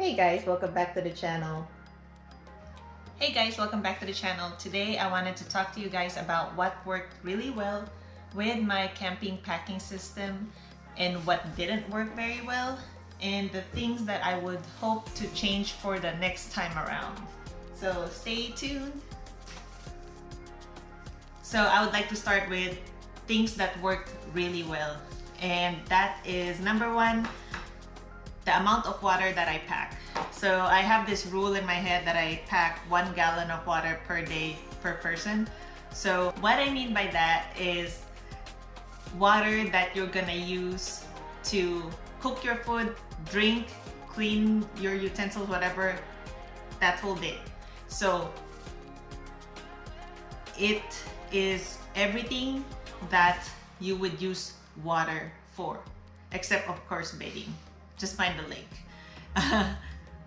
Hey guys, welcome back to the channel. Hey guys, welcome back to the channel. Today I wanted to talk to you guys about what worked really well with my camping packing system and what didn't work very well, and the things that I would hope to change for the next time around. So stay tuned. So I would like to start with things that worked really well, and that is number one, the amount of water that I pack. So I have this rule in my head that I pack 1 gallon of water per day per person. So what I mean by that is water that you're gonna use to cook your food, drink, clean your utensils, whatever, that whole day. So it is everything that you would use water for, except of course bathing. Just find the link.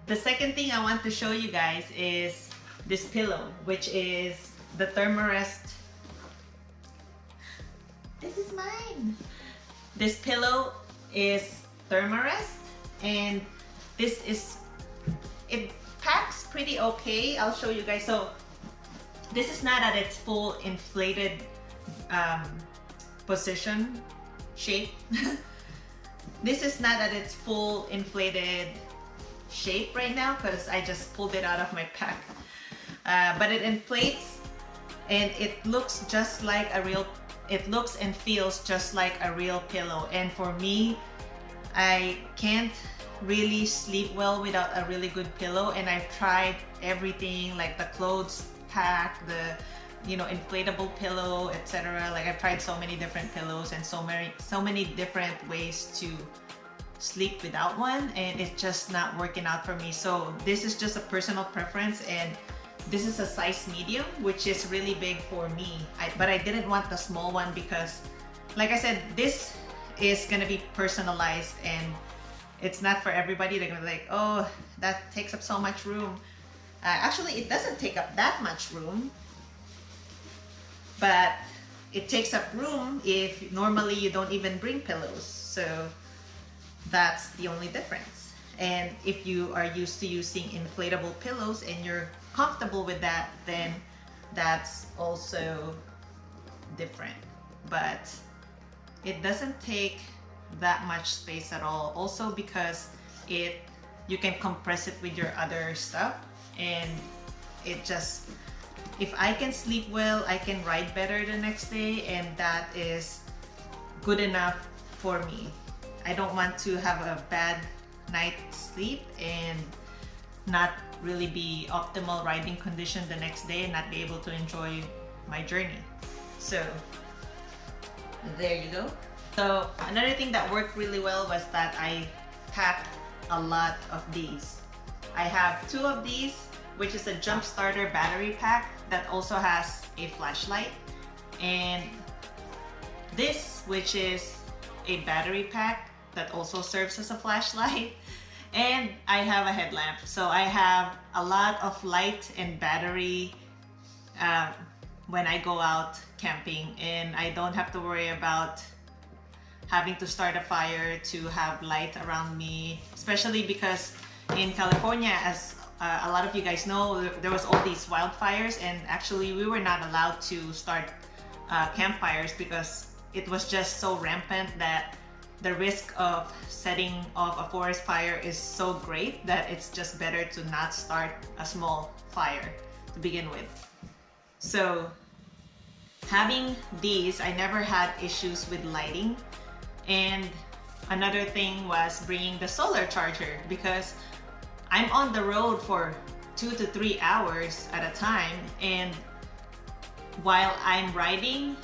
The second thing I want to show you guys is this pillow, which is the Thermarest. This is mine. This pillow is Thermarest, and it packs pretty okay. I'll show you guys. So this is not at its full inflated position, shape. This is not at its full inflated shape right now because I just pulled it out of my pack. But it inflates and it looks just like a real, it looks and feels just like a real pillow. And for me, I can't really sleep well without a really good pillow, and I've tried everything, like the clothes pack, the inflatable pillow, etc. Like I've tried so many different pillows and so many different ways to sleep without one, and it's just not working out for me. So this is just a personal preference, and this is a size medium, which is really big for me. But I didn't want the small one because, like I said, this is gonna be personalized and it's not for everybody. They're gonna be like, oh, that takes up so much room. Actually, it doesn't take up that much room, but it takes up room if normally you don't even bring pillows. So that's the only difference. And if you are used to using inflatable pillows and you're comfortable with that, then that's also different. But it doesn't take that much space at all. Also because you can compress it with your other stuff, and it just, if I can sleep well, I can ride better the next day, and that is good enough for me. I don't want to have a bad night's sleep and not really be optimal riding condition the next day and not be able to enjoy my journey. So there you go. So another thing that worked really well was that I packed a lot of these. I have 2 of these, which is a jump starter battery pack that also has a flashlight, and this, which is a battery pack that also serves as a flashlight, and I have a headlamp. So I have a lot of light and battery when I go out camping, and I don't have to worry about having to start a fire to have light around me, especially because in California, as a lot of you guys know, there was all these wildfires, and actually we were not allowed to start campfires because it was just so rampant that the risk of setting off a forest fire is so great that it's just better to not start a small fire to begin with. So having these, I never had issues with lighting. And another thing was bringing the solar charger, because I'm on the road for 2 to 3 hours at a time, and while I'm riding,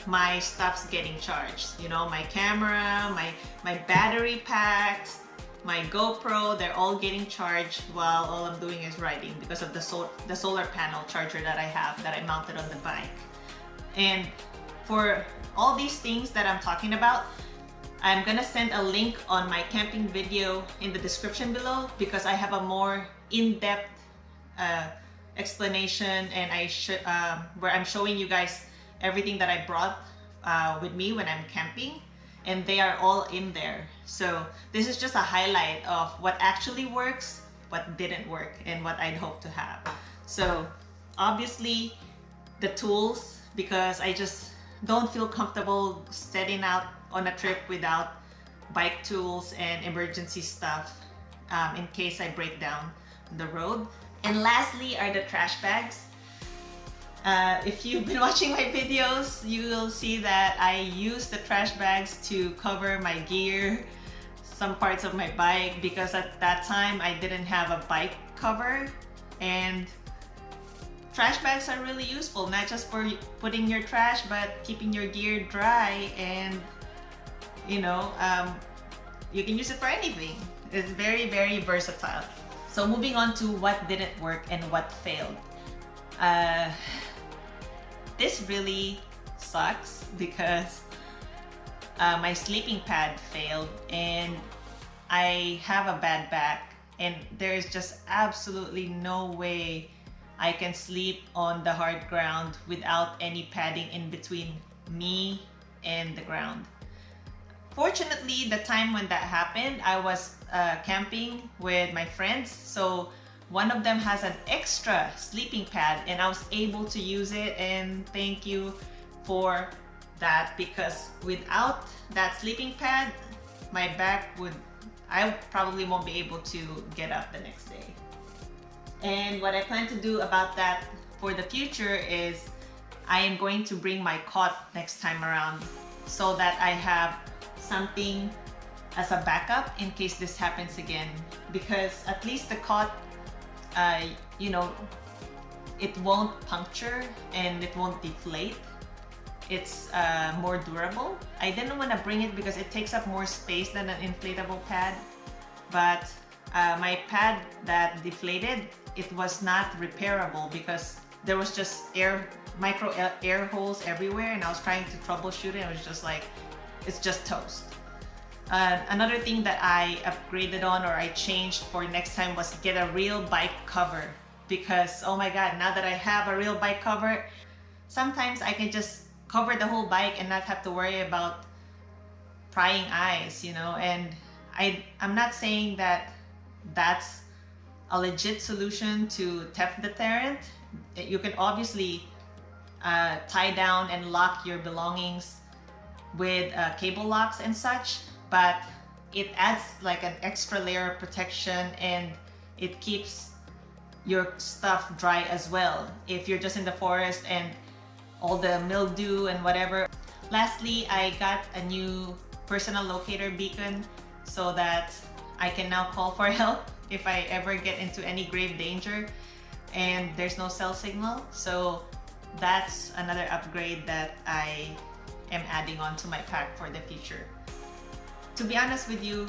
my stuff's getting charged. My camera, my battery packs, my GoPro, they're all getting charged while all I'm doing is riding because of the solar panel charger that I have that I mounted on the bike. And for all these things that I'm talking about, I'm gonna send a link on my camping video in the description below, because I have a more in-depth explanation, and where I'm showing you guys everything that I brought with me when I'm camping. and they are all in there. So this is just a highlight of what actually works, what didn't work, and what I'd hope to have. So obviously the tools, because I just don't feel comfortable setting out on a trip without bike tools and emergency stuff in case I break down the road. And lastly are the trash bags. If you've been watching my videos, you will see that I use the trash bags to cover my gear, some parts of my bike, because at that time I didn't have a bike cover. And trash bags are really useful, not just for putting your trash, but keeping your gear dry, and you know, you can use it for anything. It's very, very versatile. So moving on to what didn't work and what failed. This really sucks because my sleeping pad failed, and I have a bad back, and there's just absolutely no way I can sleep on the hard ground without any padding in between me and the ground. Fortunately, the time when that happened, I was camping with my friends, so one of them has an extra sleeping pad and I was able to use it, and thank you for that, because without that sleeping pad, my back I probably won't be able to get up the next day. And what I plan to do about that for the future is I am going to bring my cot next time around so that I have something as a backup in case this happens again, because at least the cot, you know, it won't puncture and it won't deflate. It's more durable. I didn't want to bring it because it takes up more space than an inflatable pad, but my pad that deflated, it was not repairable because there was just micro air holes everywhere, and I was trying to troubleshoot it. It was just like, it's just toast. Another thing that I upgraded on, or I changed for next time, was get a real bike cover, because oh my god, now that I have a real bike cover, sometimes I can just cover the whole bike and not have to worry about prying eyes, you know. And I'm not saying that that's a legit solution to theft deterrent. You can obviously tie down and lock your belongings with cable locks and such, but it adds like an extra layer of protection, and it keeps your stuff dry as well if you're just in the forest and all the mildew and whatever. Lastly, I got a new personal locator beacon so that I can now call for help if I ever get into any grave danger and there's no cell signal. So that's another upgrade that I am adding on to my pack for the future. To be honest with you,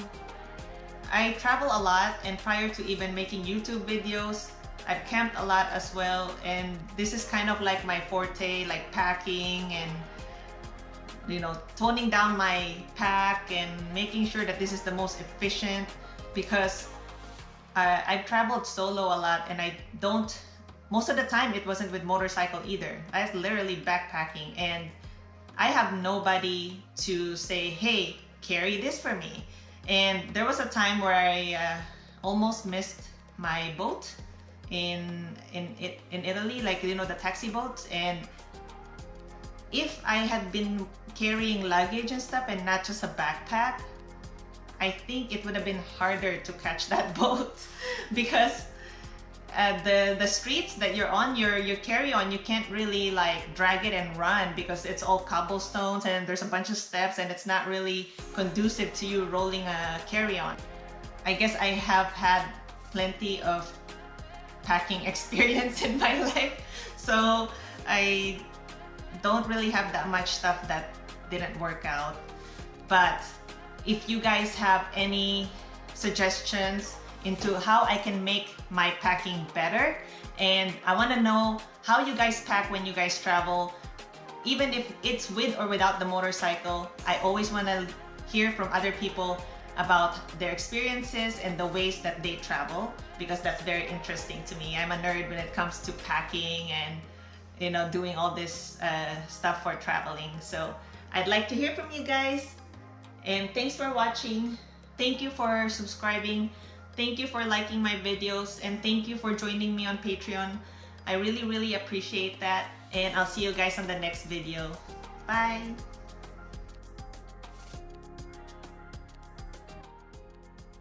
I travel a lot, and prior to even making YouTube videos, I've camped a lot as well, and this is kind of like my forte, like packing and, you know, toning down my pack and making sure that this is the most efficient, because I've traveled solo a lot, and most of the time it wasn't with motorcycle either. I was literally backpacking, and I have nobody to say, hey, carry this for me. And there was a time where I almost missed my boat in Italy, like, you know, the taxi boats. And if I had been carrying luggage and stuff and not just a backpack, I think it would have been harder to catch that boat because the streets that you're on, your carry-on, you can't really like drag it and run because it's all cobblestones and there's a bunch of steps, and it's not really conducive to you rolling a carry-on. I guess I have had plenty of packing experience in my life, so I don't really have that much stuff that didn't work out. But if you guys have any suggestions into how I can make my packing better, and I want to know how you guys pack when you guys travel, even if it's with or without the motorcycle. I always want to hear from other people about their experiences and the ways that they travel, because that's very interesting to me. I'm a nerd when it comes to packing and, you know, doing all this stuff for traveling. So I'd like to hear from you guys. And thanks for watching. Thank you for subscribing. Thank you for liking my videos, and thank you for joining me on Patreon. I really appreciate that, and I'll see you guys on the next video. Bye!